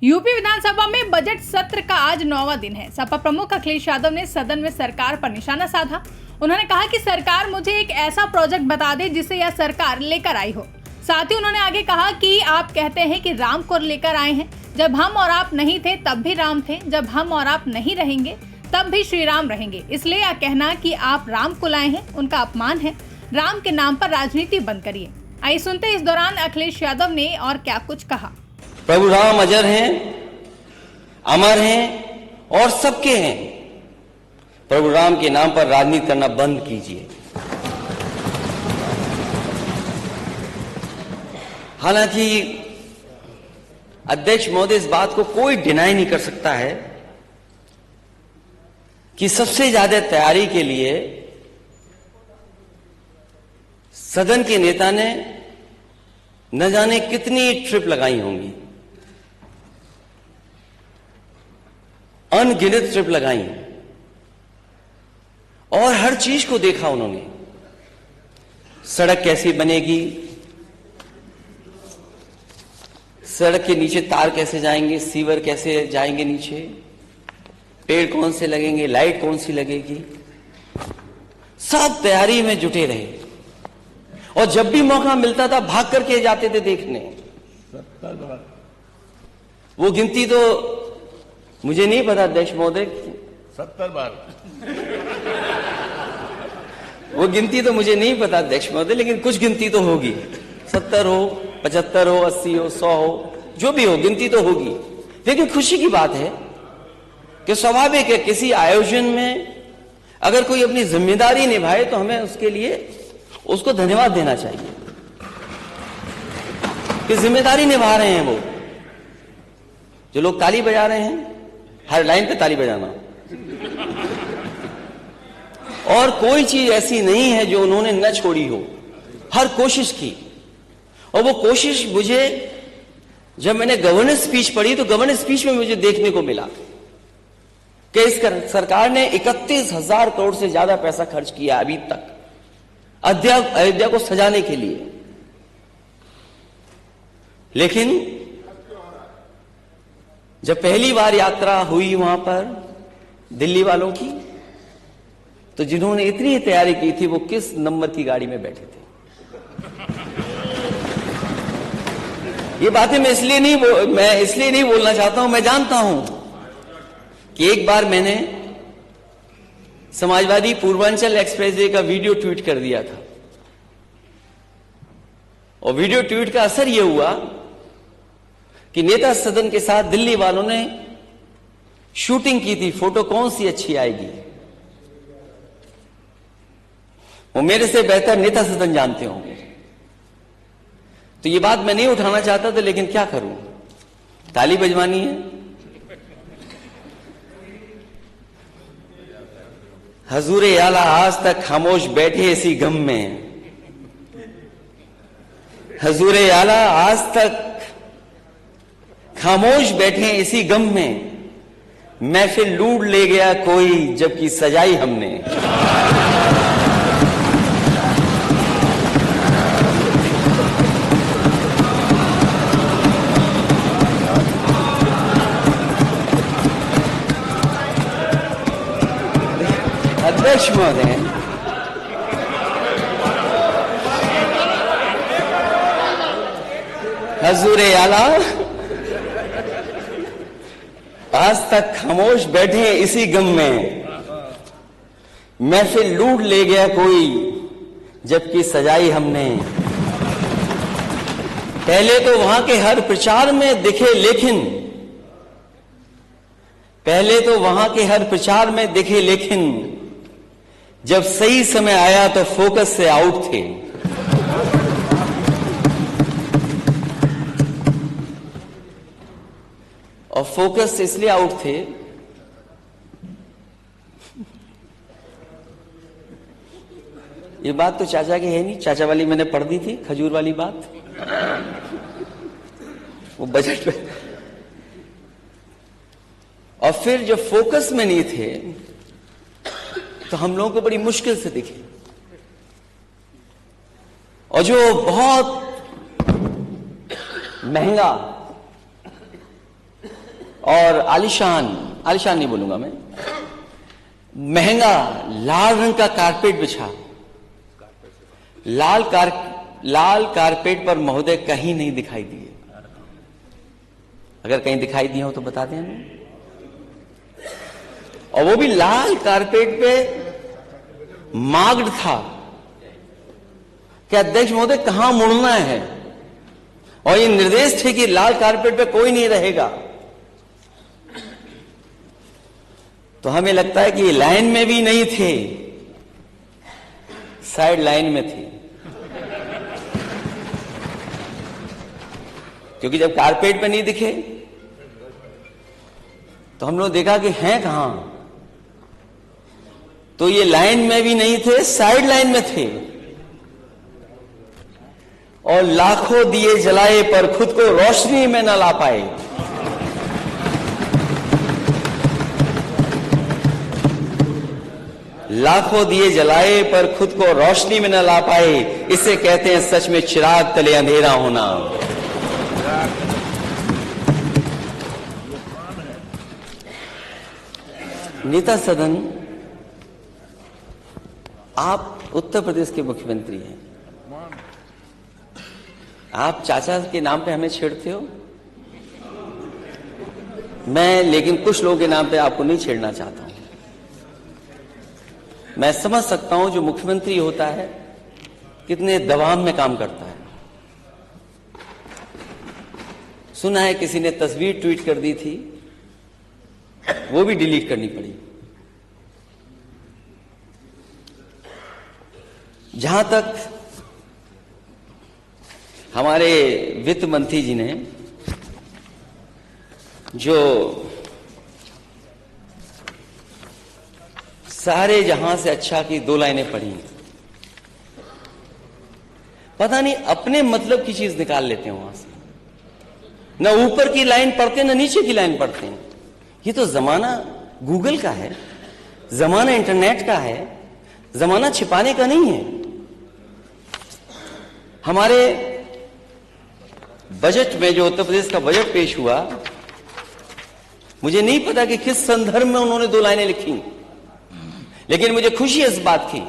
UP विधानसभा में budget सत्र का आज 9वां दिन है। सपा प्रमुख अखिलेश यादव ने सदन में सरकार पर निशाना साधा। उन्होंने कहा कि सरकार मुझे एक ऐसा प्रोजेक्ट बता दे जिसे यह सरकार लेकर आई हो। साथ ही उन्होंने आगे कहा कि आप कहते हैं कि राम को लेकर आए हैं। जब हम और आप नहीं थे तब भी राम थे, जब हम और आप नहीं रहेंगे तब भी श्री राम रहेंगे। इसलिए यह कहना कि आप राम को लाए हैं उनका अपमान है। राम के नाम पर राजनीति बंद करिए। आइए सुनते हैं इस दौरान अखिलेश यादव ने और क्या कुछ कहा। प्रभु राम अजर हैं, अमर हैं और सबके हैं। प्रभु राम के नाम पर राजनीति करना बंद कीजिए। हालांकि अध्यक्ष महोदय इस बात को कोई डिनाई नहीं कर सकता है कि सबसे ज्यादा तैयारी के लिए सदन के नेता ने न जाने कितनी ट्रिप लगाई होंगी, अनगिनत ट्रिप लगाई और हर चीज को देखा उन्होंने। सड़क कैसी बनेगी, सड़क के नीचे तार कैसे जाएंगे, सीवर कैसे जाएंगे नीचे, पेड़ कौन से लगेंगे, लाइट कौन सी लगेगी, सब तैयारी में जुटे रहे। और जब भी मौका मिलता था भाग करके जाते थे देखने। वो गिनती तो मुझे नहीं पता अध्यक्ष महोदय, 70 बार। वो गिनती तो मुझे नहीं पता अध्यक्ष महोदय, लेकिन कुछ गिनती तो होगी। 70 हो, 75 हो, 80 हो, 100 हो, जो भी हो गिनती तो होगी। लेकिन खुशी की बात है कि स्वाभाविक है किसी आयोजन में अगर कोई अपनी जिम्मेदारी निभाए तो हमें उसके लिए उसको धन्यवाद देना चाहिए कि जिम्मेदारी निभा रहे हैं। वो जो लोग ताली बजा रहे हैं, हर लाइन पे ताली बजाना, और कोई चीज ऐसी नहीं है जो उन्होंने न छोड़ी हो, हर कोशिश की। और वो कोशिश मुझे जब मैंने गवर्नेंस स्पीच पढ़ी तो गवर्नेंस स्पीच में मुझे देखने को मिला कि इस सरकार ने 31,000 करोड़ से ज्यादा पैसा खर्च किया अभी तक अयोध्या को सजाने के लिए। लेकिन जब पहली बार यात्रा हुई वहां पर दिल्ली वालों की, तो जिन्होंने इतनी तैयारी की थी वो किस नंबर की गाड़ी में बैठे थे। ये बातें मैं इसलिए नहीं बोलना चाहता हूं। मैं जानता हूं कि एक बार मैंने समाजवादी पूर्वांचल एक्सप्रेसवे का वीडियो ट्वीट कर दिया था, और वीडियो ट्वीट का असर यह हुआ कि नेता सदन के साथ दिल्ली वालों ने शूटिंग की थी, फोटो कौन सी अच्छी आएगी। वो मेरे से बेहतर नेता सदन जानते होंगे, तो ये बात मैं नहीं उठाना चाहता था, लेकिन क्या करूं, ताली बजवानी है। हजूरे आला आज तक खामोश बैठे इसी गम में, हजूरे आला आज तक खामोश बैठे इसी गम में, महफिल लूट ले गया कोई जबकि सजाई हमने। अध्यक्ष महोदय, हजूरे आला आज तक खामोश बैठे इसी गम में, महफिल लूट ले गया कोई जबकि सजाई हमने। पहले तो वहां के हर प्रचार में दिखे लेकिन, पहले तो वहां के हर प्रचार में दिखे लेकिन जब सही समय आया तो फोकस से आउट थे। और फोकस से इसलिए आउट थे ये बात तो चाचा की है नहीं, चाचा वाली मैंने पढ़ दी थी, खजूर वाली बात, वो बजट पे। और फिर जब फोकस में नहीं थे तो हम लोगों को बड़ी मुश्किल से दिखे। और जो बहुत महंगा और आलीशान नहीं बोलूंगा मैं, महंगा लाल रंग का कारपेट बिछा। लाल कारपेट पर महोदय कहीं नहीं दिखाई दिए। अगर कहीं दिखाई दिए हो तो बता दें हमें। और वो भी लाल कारपेट पे मार्क्ड था कि अध्यक्ष महोदय कहां मुड़ना है, और ये निर्देश थे कि लाल कारपेट पे कोई नहीं रहेगा। तो हमें लगता है कि ये लाइन में भी नहीं थे, साइड लाइन में थे, क्योंकि जब कारपेट पे नहीं दिखे तो हम लोग देखा कि हैं कहां, तो ये लाइन में भी नहीं थे, साइड लाइन में थे। और लाखों दिए जलाए पर खुद को रोशनी में न ला पाए। लाखों दिए जलाए पर खुद को रोशनी में न ला पाए, इसे कहते हैं सच में चिराग तले अंधेरा होना। नेता सदन, आप उत्तर प्रदेश के मुख्यमंत्री हैं, आप चाचा के नाम पे हमें छेड़ते हो। मैं लेकिन कुछ लोगों के नाम पे आपको नहीं छेड़ना चाहता हूं। मैं समझ सकता हूं जो मुख्यमंत्री होता है कितने दबाव में काम करता है। सुना है किसी ने तस्वीर ट्वीट कर दी थी, वो भी डिलीट करनी पड़ी। जहां तक हमारे वित्त मंत्री जी ने जो सारे जहां से अच्छा की 2 लाइनें पढ़ी, पता नहीं अपने मतलब की चीज निकाल लेते हैं वहां से, न ऊपर की लाइन पढ़ते न नीचे की लाइन पढ़ते हैं। ये तो जमाना गूगल का है, जमाना इंटरनेट का है, जमाना छिपाने का नहीं है। हमारे बजट में जो उत्तर प्रदेश का बजट पेश हुआ, मुझे नहीं पता कि किस संदर्भ में उन्होंने 2 लाइनें लिखी, लेकिन मुझे खुशी इस बात की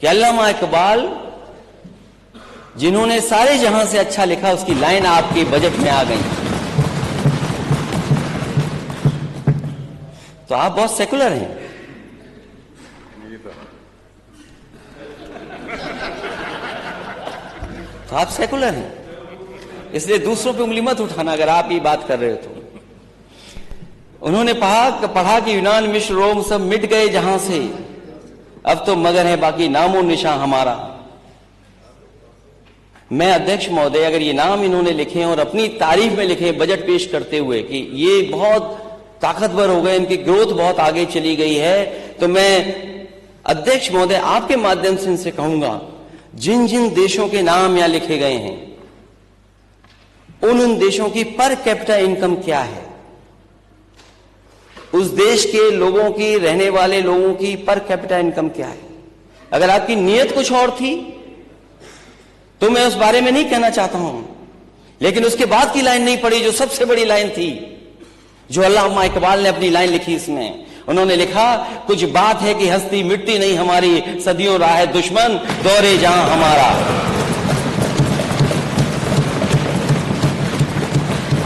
कि अल्लामा इकबाल जिन्होंने सारे जहां से अच्छा लिखा, उसकी लाइन आपके बजट में आ गई। तो आप बहुत सेकुलर हैं। तो आप सेकुलर हैं, इसलिए दूसरों पे उंगली मत उठाना अगर आप ये बात कर रहे हो तो। उन्होंने पढ़ा कि यूनान मिस्र रोम सब मिट गए जहां से, अब तो मगर है बाकी नामो निशान हमारा। मैं अध्यक्ष महोदय, अगर ये नाम इन्होंने लिखे और अपनी तारीफ में लिखे बजट पेश करते हुए कि ये बहुत ताकतवर हो गए, इनकी ग्रोथ बहुत आगे चली गई है, तो मैं अध्यक्ष महोदय आपके माध्यम से इनसे कहूंगा, जिन जिन देशों के नाम यहां लिखे गए हैं उन देशों की पर कैपिटा इनकम क्या है, उस देश के लोगों की, रहने वाले लोगों की पर कैपिटा इनकम क्या है। अगर आपकी नीयत कुछ और थी तो मैं उस बारे में नहीं कहना चाहता हूं, लेकिन उसके बाद की लाइन नहीं पढ़ी जो सबसे बड़ी लाइन थी, जो अल्लामा इकबाल ने अपनी लाइन लिखी। इसमें उन्होंने लिखा, कुछ बात है कि हस्ती मिटती नहीं हमारी, सदियों राह दुश्मन दौरे जहां हमारा।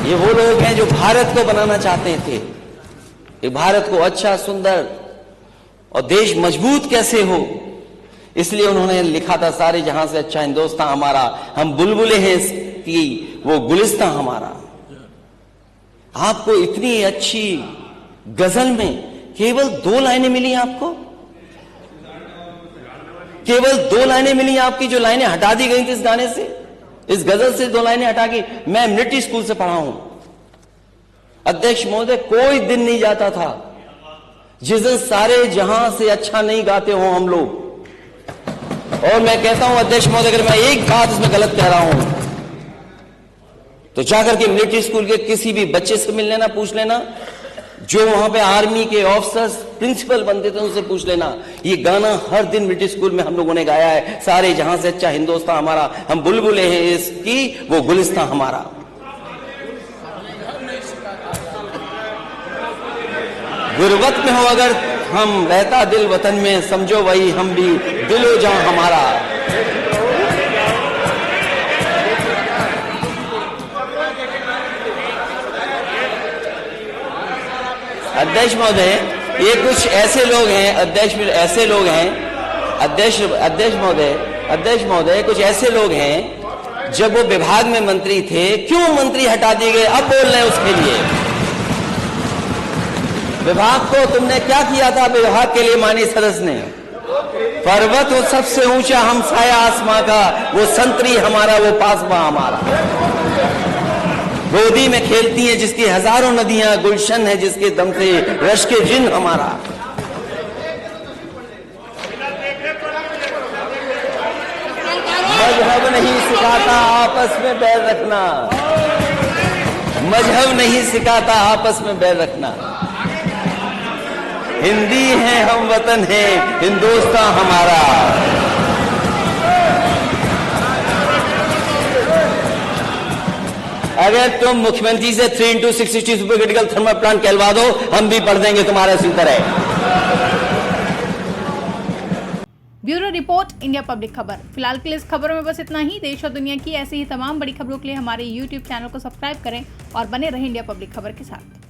ये वो लोग हैं जो भारत को बनाना चाहते थे, कि भारत को अच्छा, सुंदर और देश मजबूत कैसे हो, इसलिए उन्होंने लिखा था, सारे जहां से अच्छा हिंदुस्तान हमारा, हम बुलबुले हैं इसकी, वो गुलिस्तान हमारा। आपको इतनी अच्छी गजल में केवल 2 लाइनें मिली आपको, केवल 2 लाइनें मिली आपकी, जो लाइनें हटा दी गई थी इस गाने से, इस गजल से 2 लाइनें हटा के। मैं मिलिट्री स्कूल से पढ़ा हूं अध्यक्ष महोदय, कोई दिन नहीं जाता था जिस दिन सारे जहां से अच्छा नहीं गाते हो हम लोग। और मैं कहता हूं अध्यक्ष महोदय, अगर मैं एक बात इसमें गलत कह रहा हूं तो जाकर के मिलिट्री स्कूल के किसी भी बच्चे से मिल लेना, पूछ लेना, जो वहां पे आर्मी के ऑफिसर्स प्रिंसिपल बनते थे उनसे पूछ लेना। ये गाना हर दिन मिलिट्री स्कूल में हम लोगों ने गाया है, सारे जहां से अच्छा हिंदुस्तान हमारा, हम बुलबुले हैं इसकी, वो गुलिस्तान हमारा। गुर्बत में हो अगर हम, रहता दिल वतन में, समझो वही हम भी, दिलो जान हमारा। अध्यक्ष महोदय, ये कुछ ऐसे लोग हैं, अध्यक्ष महोदय कुछ ऐसे लोग हैं, जब वो विभाग में मंत्री थे, क्यों मंत्री हटा दिए गए, अब बोल रहे हैं उसके लिए। विभाग को तुमने क्या किया था विभाग के लिए माननीय सदस्य ने? पर्वत वो सबसे ऊंचा हम साया आसमां का, वो संतरी हमारा, वो पासमा हमारा। गोदी में खेलती हैं जिसकी हजारों नदियां, गुलशन है जिसके दम से रश के जिन हमारा। मजहब नहीं सिखाता आपस में बैर रखना, मजहब नहीं सिखाता आपस में बैर रखना। हिंदी है हम वतन है, हिंदुस्तान हमारा। अगर तुम मुख्यमंत्री से 3x660 super critical thermal plant कहलवा दो, हम भी पढ़ देंगे तुम्हारे इसी तरह। ब्यूरो रिपोर्ट, इंडिया पब्लिक खबर। फिलहाल के लिए इस खबरों में बस इतना ही। देश और दुनिया की ऐसी ही तमाम बड़ी खबरों के लिए हमारे YouTube चैनल को सब्सक्राइब करें और बने रहें इंडिया पब्लिक खबर के साथ।